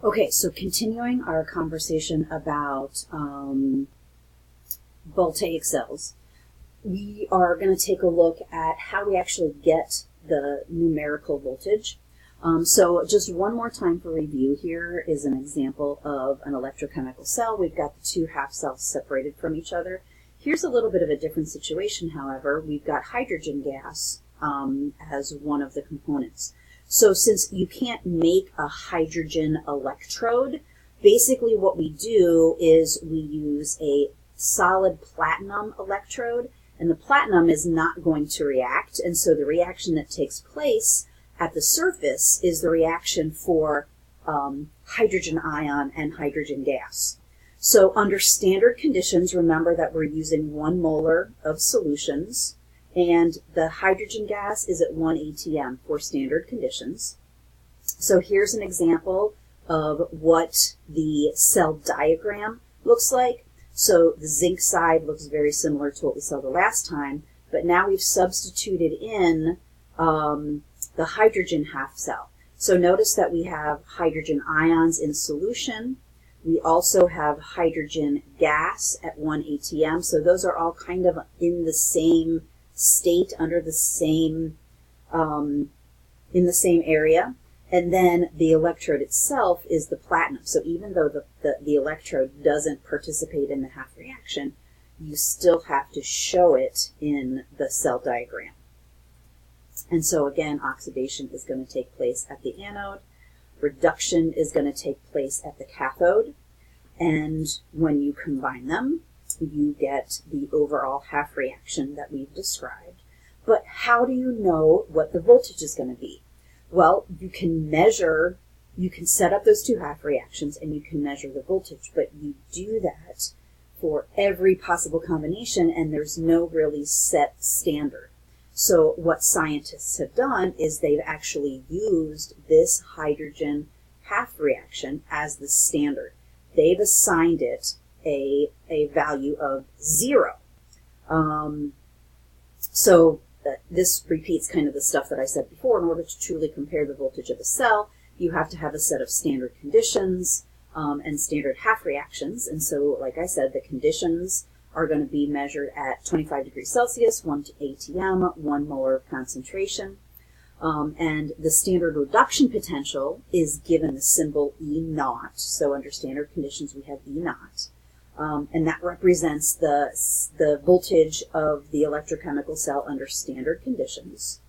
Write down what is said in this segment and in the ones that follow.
Okay, so continuing our conversation about voltaic cells, we are going to take a look at how we actually get the numerical voltage. So just one more time for review, here is an example of an electrochemical cell. We've got the two half cells separated from each other. Here's a little bit of a different situation, however. We've got hydrogen gas as one of the components. So since you can't make a hydrogen electrode, basically what we do is we use a solid platinum electrode, and the platinum is not going to react, and so the reaction that takes place at the surface is the reaction for hydrogen ion and hydrogen gas. So under standard conditions, remember that we're using 1 molar of solutions, and the hydrogen gas is at 1 atm for standard conditions. So here's an example of what the cell diagram looks like. So the zinc side looks very similar to what we saw the last time, but now we've substituted in the hydrogen half cell. So notice that we have hydrogen ions in solution. We also have hydrogen gas at 1 atm. So those are all kind of in the same state, under the same, in the same area. And then the electrode itself is the platinum. So even though the electrode doesn't participate in the half reaction, you still have to show it in the cell diagram. And so again, oxidation is going to take place at the anode. Reduction is going to take place at the cathode. And when you combine them, you get the overall half reaction that we've described. But how do you know what the voltage is going to be? Well, you can measure, you can set up those two half reactions and you can measure the voltage, but you do that for every possible combination and there's no really set standard. So what scientists have done is they've actually used this hydrogen half reaction as the standard. They've assigned it a value of 0. So this repeats kind of the stuff that I said before. In order to truly compare the voltage of a cell, you have to have a set of standard conditions and standard half reactions. And so, like I said, the conditions are going to be measured at 25 degrees Celsius, 1 atm, 1 molar of concentration. And the standard reduction potential is given the symbol E0. So under standard conditions, we have E0. And that represents the voltage of the electrochemical cell under standard conditions.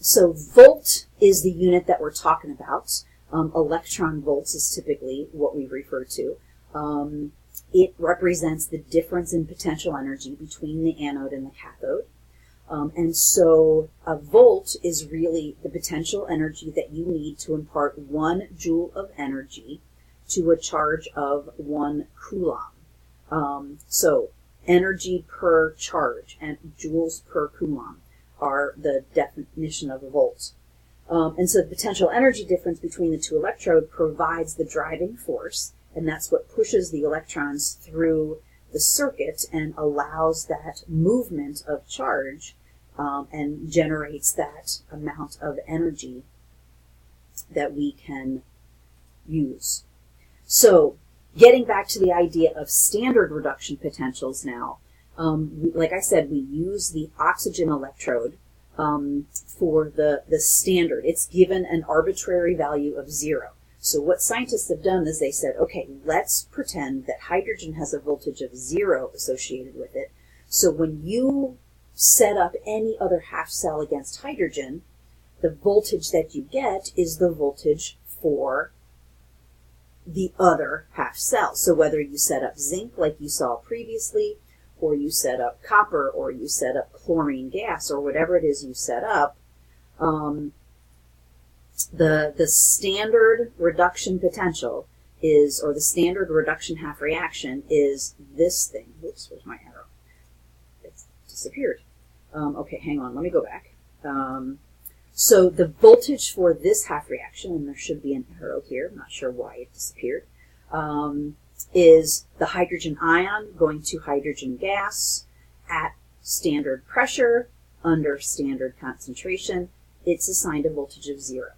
So volt is the unit that we're talking about. Electron volts is typically what we refer to. It represents the difference in potential energy between the anode and the cathode. And so a volt is really the potential energy that you need to impart 1 joule of energy to a charge of 1 coulomb. So energy per charge and joules per coulomb are the definition of a volt. And so the potential energy difference between the two electrodes provides the driving force, and that's what pushes the electrons through the circuit and allows that movement of charge and generates that amount of energy that we can use. So getting back to the idea of standard reduction potentials now, like I said, we use the oxygen electrode for the standard. It's given an arbitrary value of 0. So what scientists have done is they said, okay, let's pretend that hydrogen has a voltage of 0 associated with it. So when you set up any other half cell against hydrogen, the voltage that you get is the voltage for the other half cell. So whether you set up zinc like you saw previously, or you set up copper, or you set up chlorine gas, or whatever it is you set up, the standard reduction potential is, or the standard reduction half reaction is this thing. Whoops, where's my arrow? It's disappeared. Okay, hang on, let me go back. So the voltage for this half reaction, and there should be an arrow here, I'm not sure why it disappeared, is the hydrogen ion going to hydrogen gas at standard pressure under standard concentration. It's assigned a voltage of 0.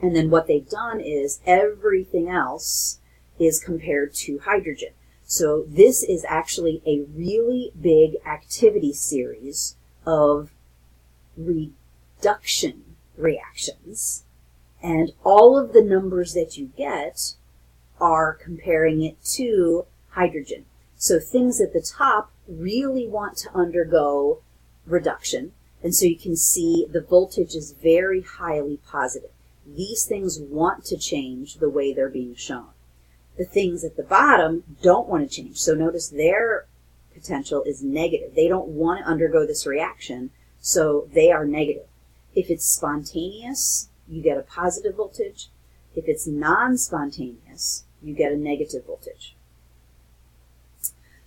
And then what they've done is everything else is compared to hydrogen. So this is actually a really big activity series of reduction reactions. And all of the numbers that you get are comparing it to hydrogen. So things at the top really want to undergo reduction. And so you can see the voltage is very highly positive. These things want to change the way they're being shown. The things at the bottom don't want to change. So notice their potential is negative. They don't want to undergo this reaction, so they are negative. If it's spontaneous, you get a positive voltage. If it's non-spontaneous, you get a negative voltage.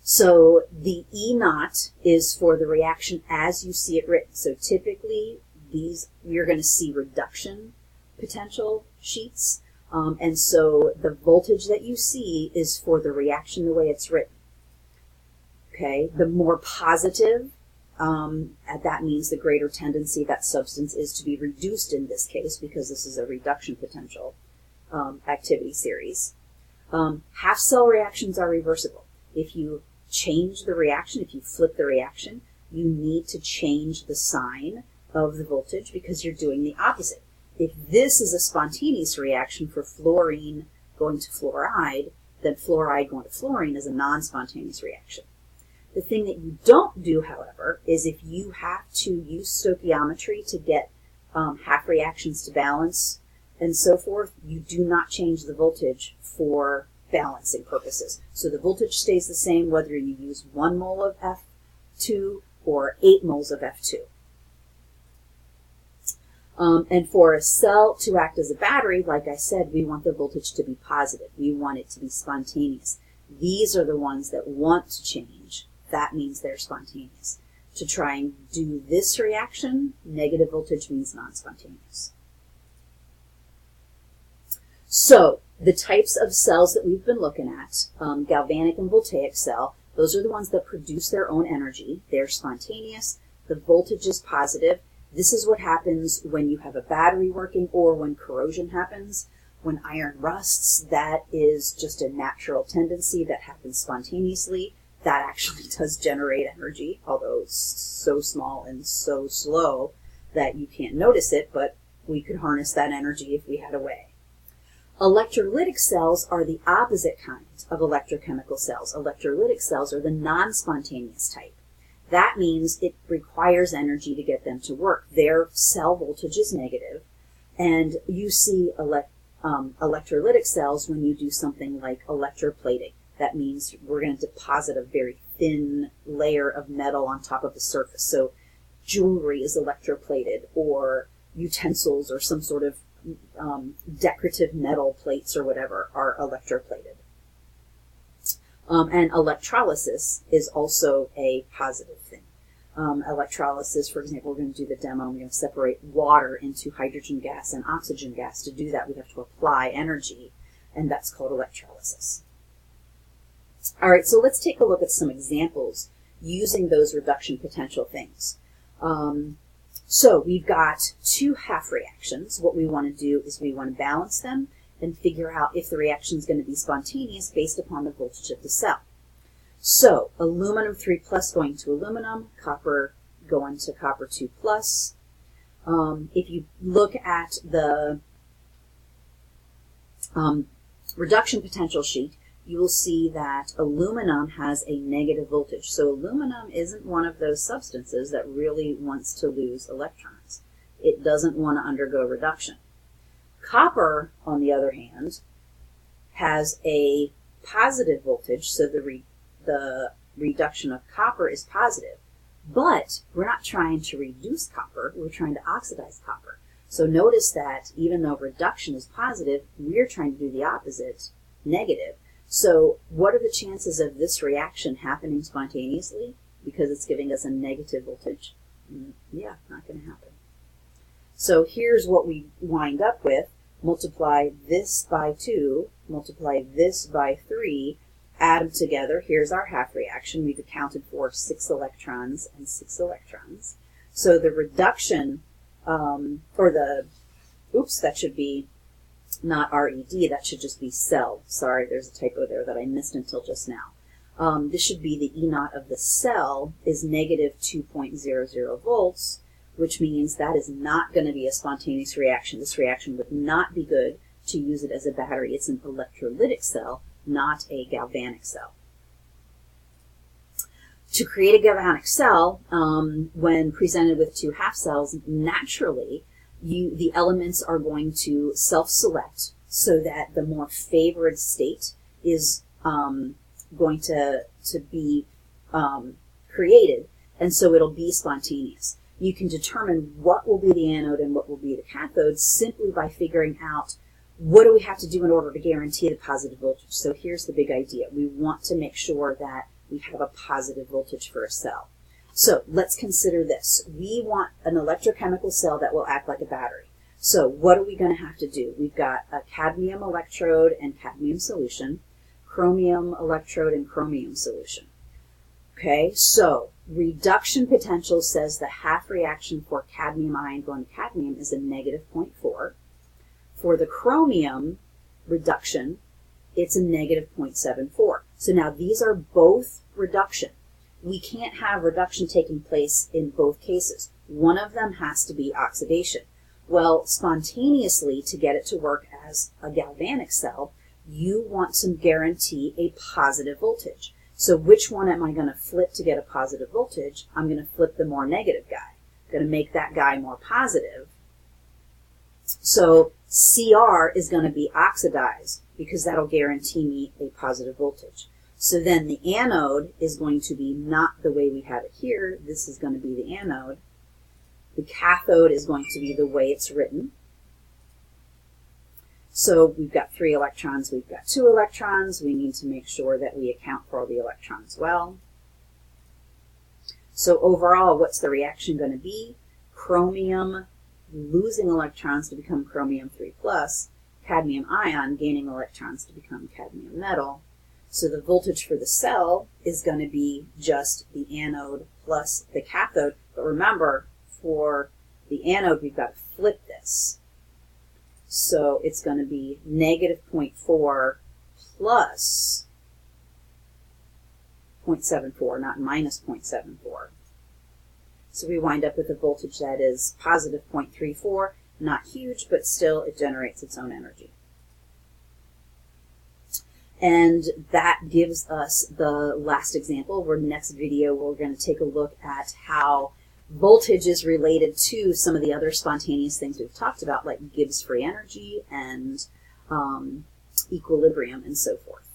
So the E naught is for the reaction as you see it written. So typically you're going to see reduction potential sheets. And so the voltage that you see is for the reaction the way it's written. Okay, the more positive, that means the greater tendency that substance is to be reduced in this case, because this is a reduction potential activity series. Half cell reactions are reversible. If you change the reaction, if you flip the reaction, you need to change the sign of the voltage because you're doing the opposite. If this is a spontaneous reaction for fluorine going to fluoride, then fluoride going to fluorine is a non-spontaneous reaction. The thing that you don't do, however, is if you have to use stoichiometry to get half reactions to balance and so forth, you do not change the voltage for balancing purposes. So the voltage stays the same whether you use 1 mole of F2 or 8 moles of F2. And for a cell to act as a battery, like I said, we want the voltage to be positive. We want it to be spontaneous. These are the ones that want to change. That means they're spontaneous. To try and do this reaction, negative voltage means non-spontaneous. So the types of cells that we've been looking at, galvanic and voltaic cell, those are the ones that produce their own energy. They're spontaneous. The voltage is positive. This is what happens when you have a battery working or when corrosion happens. When iron rusts, that is just a natural tendency that happens spontaneously. That actually does generate energy, although it's so small and so slow that you can't notice it, but we could harness that energy if we had a way. Electrolytic cells are the opposite kind of electrochemical cells. Electrolytic cells are the non-spontaneous type. That means it requires energy to get them to work. Their cell voltage is negative, and you see electrolytic cells when you do something like electroplating. That means we're going to deposit a very thin layer of metal on top of the surface. So jewelry is electroplated, or utensils or some sort of decorative metal plates or whatever are electroplated. And electrolysis is also a positive thing. Electrolysis, for example, we're going to do the demo. I'm going to separate water into hydrogen gas and oxygen gas. To do that, we have to apply energy, and that's called electrolysis. All right, so let's take a look at some examples using those reduction potential things. So we've got two half reactions. What we want to do is we want to balance them and figure out if the reaction is going to be spontaneous based upon the voltage of the cell. So aluminum 3 plus going to aluminum, copper going to copper 2 plus. If you look at the reduction potential sheet, you will see that aluminum has a negative voltage. So aluminum isn't one of those substances that really wants to lose electrons. It doesn't want to undergo reduction. Copper, on the other hand, has a positive voltage, so the reduction of copper is positive. But we're not trying to reduce copper, we're trying to oxidize copper. So notice that even though reduction is positive, we're trying to do the opposite, negative. So what are the chances of this reaction happening spontaneously because it's giving us a negative voltage? Yeah, not going to happen. So here's what we wind up with. Multiply this by 2, multiply this by 3, add them together. Here's our half reaction. We've accounted for 6 electrons and 6 electrons. So the reduction, that should be not RED, that should just be cell. Sorry, there's a typo there that I missed until just now. This should be the E naught of the cell is negative 2.00 volts, which means that is not going to be a spontaneous reaction. This reaction would not be good to use it as a battery. It's an electrolytic cell, not a galvanic cell. To create a galvanic cell, when presented with two half cells, naturally, the elements are going to self-select so that the more favored state is going to be created, and so it'll be spontaneous. You can determine what will be the anode and what will be the cathode simply by figuring out what do we have to do in order to guarantee the positive voltage. So here's the big idea. We want to make sure that we have a positive voltage for a cell. So let's consider this. We want an electrochemical cell that will act like a battery. So what are we going to have to do? We've got a cadmium electrode and cadmium solution, chromium electrode and chromium solution. Okay, so reduction potential says the half reaction for cadmium ion going to cadmium is a negative 0.4. For the chromium reduction, it's a negative 0.74. So now these are both reduction. We can't have reduction taking place in both cases. One of them has to be oxidation. Well, spontaneously, to get it to work as a galvanic cell, you want to guarantee a positive voltage. So which one am I going to flip to get a positive voltage? I'm going to flip the more negative guy. I'm going to make that guy more positive. So Cr is going to be oxidized because that'll guarantee me a positive voltage. So then the anode is going to be not the way we have it here. This is going to be the anode. The cathode is going to be the way it's written. So we've got 3 electrons, we've got 2 electrons. We need to make sure that we account for all the electrons well. So overall, what's the reaction going to be? Chromium losing electrons to become chromium 3+, cadmium ion gaining electrons to become cadmium metal. So the voltage for the cell is going to be just the anode plus the cathode. But remember, for the anode, we've got to flip this. So it's going to be negative 0.4 plus 0.74, not minus 0.74. So we wind up with a voltage that is positive 0.34, not huge, but still it generates its own energy. And that gives us the last example. For the next video, we're going to take a look at how voltage is related to some of the other spontaneous things we've talked about, like Gibbs free energy and equilibrium and so forth.